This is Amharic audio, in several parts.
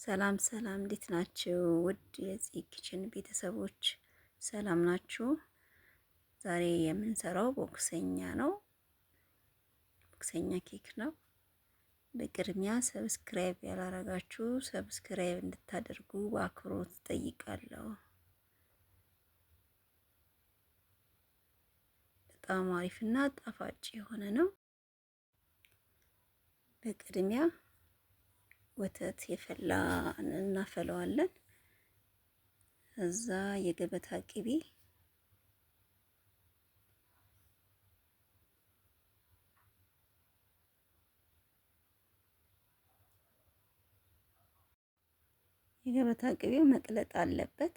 ሰላም ሰላም፣ እንዴት ናችሁ? ውድ የዚህ ኪችን ቤተሰቦች ሰላም ናችሁ? ዛሬ የምንሰራው ቦክሰኛ ነው። ቦክሰኛ ኬክ ነው። በቅድሚያ ሰብስክራይብ ያላረጋችሁ ሰብስክራይብ እንድታደርጉ በአክብሮት ጠይቃለሁ። በጣም አሪፍና ጣፋጭ የሆነ ነው። በቅድሚያ ወተት የፈላ እናፈለዋለን። እዛ የገበታ ቅቤ የገበታ ቅቤው መቅለጥ አለበት።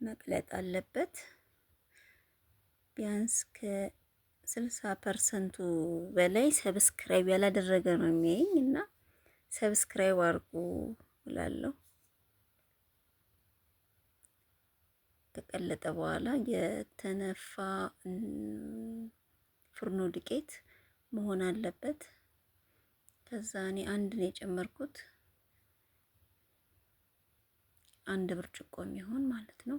መቅለጥ አለበት። ቢያንስ ከ60% በላይ ሰብስክራይብ ያላደረገ ነው የሚያየኝ እና ሰብስክራይብ አድርጉ እላለሁ። ከቀለጠ በኋላ የተነፋ ፍርኖ ዱቄት መሆን አለበት። ከዛ እኔ አንድ ነው የጨመርኩት፣ አንድ ብርጭቆ የሚሆን ማለት ነው።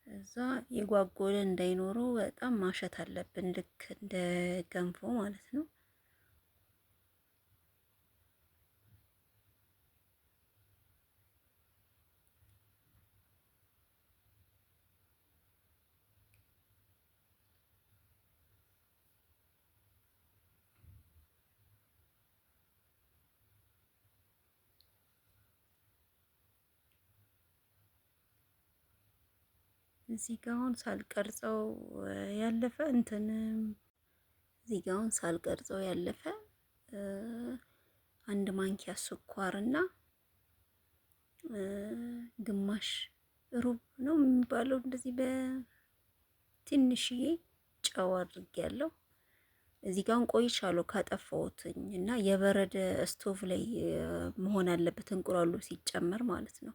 እዛ የጓጎለ እንዳይኖረው በጣም ማሸት አለብን፣ ልክ እንደ ገንፎ ማለት ነው። እዚህ ጋር አሁን ሳልቀርጸው ያለፈ እዚህ ጋር አሁን ሳልቀርጸው ያለፈ አንድ ማንኪያ ስኳርና ግማሽ ሩብ ነው የሚባለው እንደዚህ በትንሽዬ ጨው አድርጌያለሁ። እዚህ ጋር ቆይቻለሁ ካጠፋሁትኝ እና የበረደ ስቶቭ ላይ መሆን አለበት እንቁላሉ ሲጨመር ማለት ነው።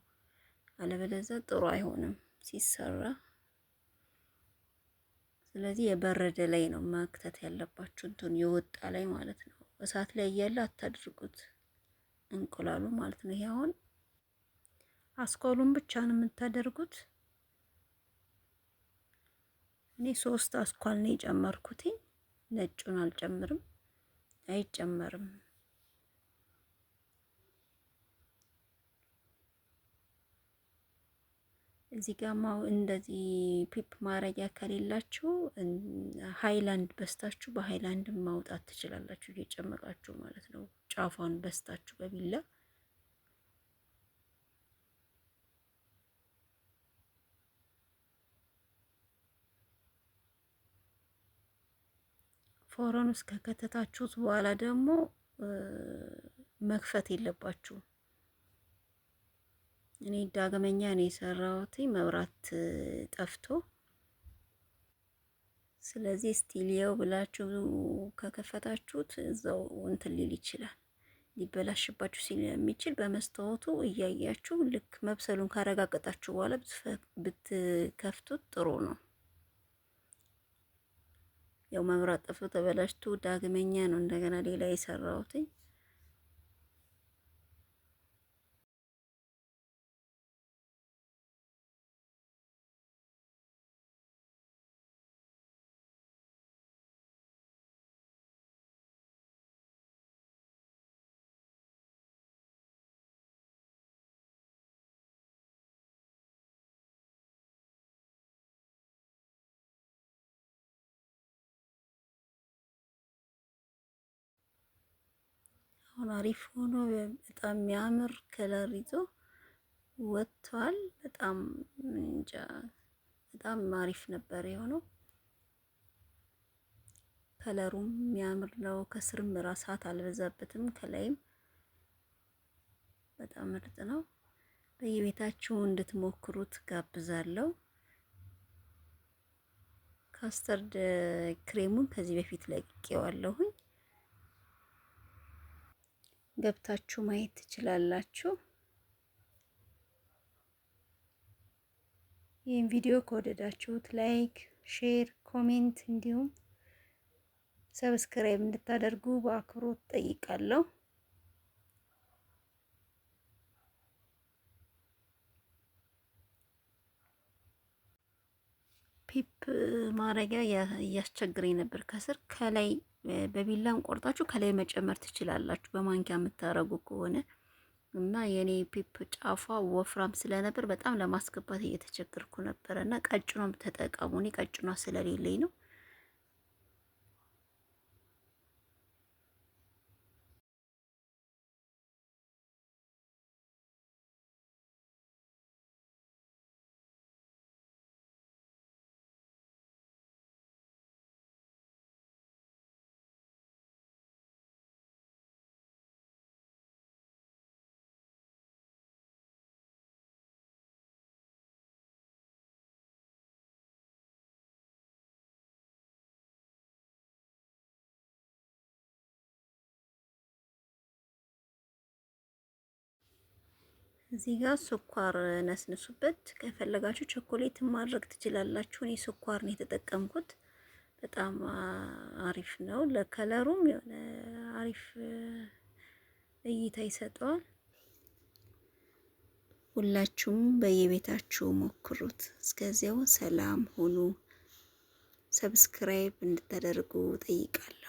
አለበለዚያ ጥሩ አይሆንም ሲሰራ። ስለዚህ የበረደ ላይ ነው መክተት ያለባችሁ፣ እንትን የወጣ ላይ ማለት ነው። እሳት ላይ እያለ አታድርጉት እንቁላሉ ማለት ነው። ይሄ አሁን አስኳሉን ብቻ ነው የምታደርጉት። እኔ 3 አስኳል ነው የጨመርኩት፣ ነጩን አልጨምርም፣ አይጨመርም። እዚህ ጋር እንደዚህ ፒፕ ማረጊያ ከሌላችሁ ሃይላንድ በስታችሁ በሃይላንድ ማውጣት ትችላላችሁ፣ እየጨመቃችሁ ማለት ነው። ጫፏን በስታችሁ በቢላ ፎረን ውስጥ ከከተታችሁት በኋላ ደግሞ መክፈት የለባችሁ። እኔ ዳግመኛ ነው የሰራሁት መብራት ጠፍቶ። ስለዚህ ስቲሊየው ብላችሁ ከከፈታችሁት እዛው እንትን ሊል ይችላል፣ ሊበላሽባችሁ ስለሚችል በመስታወቱ እያያችሁ ልክ መብሰሉን ካረጋገጣችሁ በኋላ ብትከፍቱት ጥሩ ነው። ያው መብራት ጠፍቶ ተበላሽቶ ዳግመኛ ነው እንደገና ሌላ የሰራሁት። አሁን አሪፍ ሆኖ በጣም የሚያምር ከለር ይዞ ወጥቷል። በጣም እንጃ፣ በጣም አሪፍ ነበር የሆነው። ከለሩም የሚያምር ነው። ከስርም ራሳት አልበዛበትም። ከላይም በጣም ምርጥ ነው። በየቤታችሁ እንድትሞክሩት ጋብዛለሁ። ካስተርድ ክሬሙን ከዚህ በፊት ለቅቄዋለሁኝ፣ ገብታችሁ ማየት ትችላላችሁ። ይህን ቪዲዮ ከወደዳችሁት ላይክ፣ ሼር፣ ኮሜንት እንዲሁም ሰብስክራይብ እንድታደርጉ በአክብሮት ጠይቃለሁ። ፒፕ ማረጊያ እያስቸግረኝ ነበር። ከስር ከላይ በቢላም ቆርጣችሁ ከላይ መጨመር ትችላላችሁ፣ በማንኪያ የምታረጉ ከሆነ እና የኔ ፒፕ ጫፏ ወፍራም ስለነበር በጣም ለማስገባት እየተቸገርኩ ነበር እና ቀጭኗም ተጠቀሙ። እኔ ቀጭኗ ስለሌለኝ ነው። እዚህ ጋር ስኳር ነስንሱበት። ከፈለጋችሁ ቸኮሌት ማድረግ ትችላላችሁ። እኔ ስኳር ነው የተጠቀምኩት። በጣም አሪፍ ነው። ለከለሩም የሆነ አሪፍ እይታ ይሰጠዋል። ሁላችሁም በየቤታችሁ ሞክሩት። እስከዚያው ሰላም ሁኑ። ሰብስክራይብ እንድታደርጉ ጠይቃለሁ።